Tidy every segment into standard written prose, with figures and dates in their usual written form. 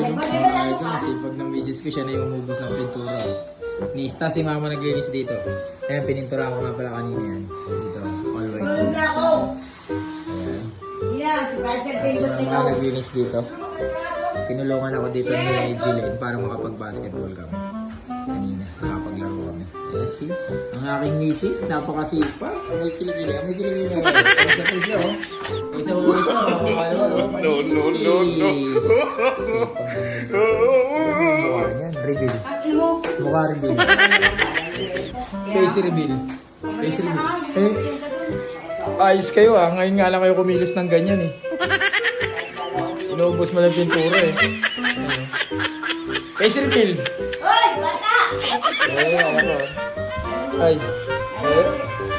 no? Mga idol, sipag ng misis ko, siya na yung umubos ng pintura. Nista si mama naglinis dito. Ayan, pinintura ko nga pala kanina yan. Dito, always. Tulog na ako. Ayan. Yeah, si Marcel At Pindot yung mga naglinis dito. Tinulungan ako dito ni Jillian para makapag-basketball kami. Kanina, nakapaglaro kami. Yes, see? Ang aking misis, napakasipag. May kilikili. May kilikili. Sa puso, oh. Sa puso, no. Mukha niyan, reveal. Mukha reveal. Face reveal. Face reveal. Ayos kayo ah. Ngayon nga lang kayo kumilos ng ganyan eh. Inubos mo lang pintura eh. Face reveal. Hoy, bata! Ay.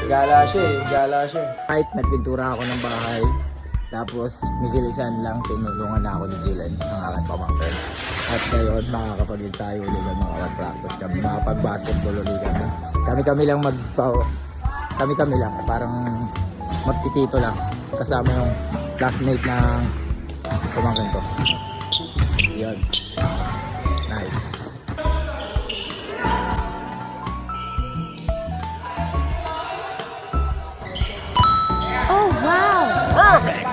Gala siya eh. Gala siya. Kahit nagpintura ako ng bahay. Tapos, migilisan lang, tinulungan na ako ni Jillian, ang aking pamangkin. At ngayon, makakapag-ensayo ulit ang mga practice kami. Makapag-basketball ulit kami. Kami-kami lang kami-kami lang. Parang magtitito lang. Kasama yung classmate ng pamangkin ko. Yan. Nice. Oh, wow! Perfect!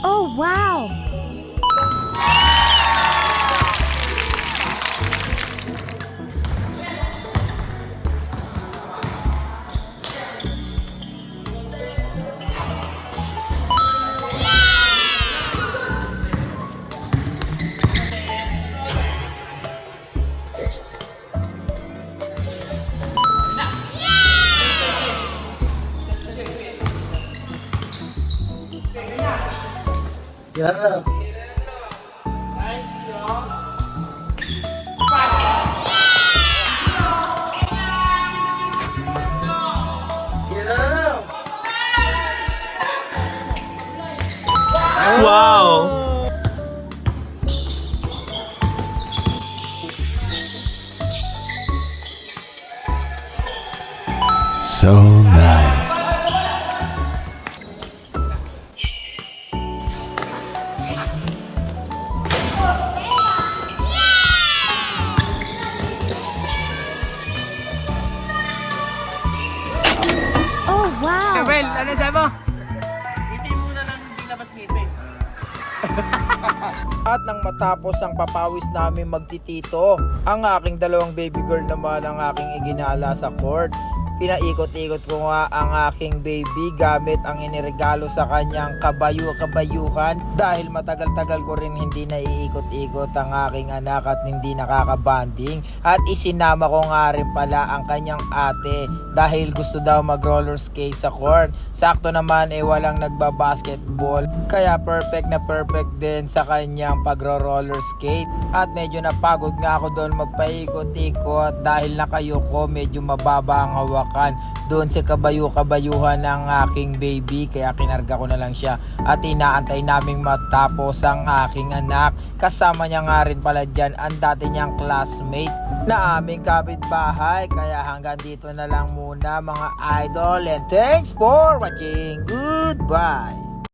Oh, wow! Yan. Wow! So nice. Oh, wow! Well, ano sabi mo? At nang matapos ang papawis namin magtitito, ang aking dalawang baby girl naman ang aking iginala sa court. Pinaikot-ikot ko nga ang aking baby gamit ang iniregalo sa kanyang kabayuhan dahil matagal-tagal ko rin hindi naiikot-ikot ang aking anak at hindi nakakabanding. At isinama ko nga rin pala ang kanyang ate dahil gusto daw mag-roller skate sa court. Sakto naman walang nagbabasketball kaya perfect na perfect din sa kanyang pagro-roller skate. At medyo napagod nga ako doon magpaikot-ikot dahil nakayuko, medyo mababa ang hawak doon sa kabayuhan ng aking baby kaya kinarga ko na lang siya at inaantay naming matapos ang aking anak. Kasama niya nga rin pala dyan ang dati niyang classmate na aming kapitbahay. Kaya hanggang dito na lang muna mga idol and thanks for watching. Goodbye.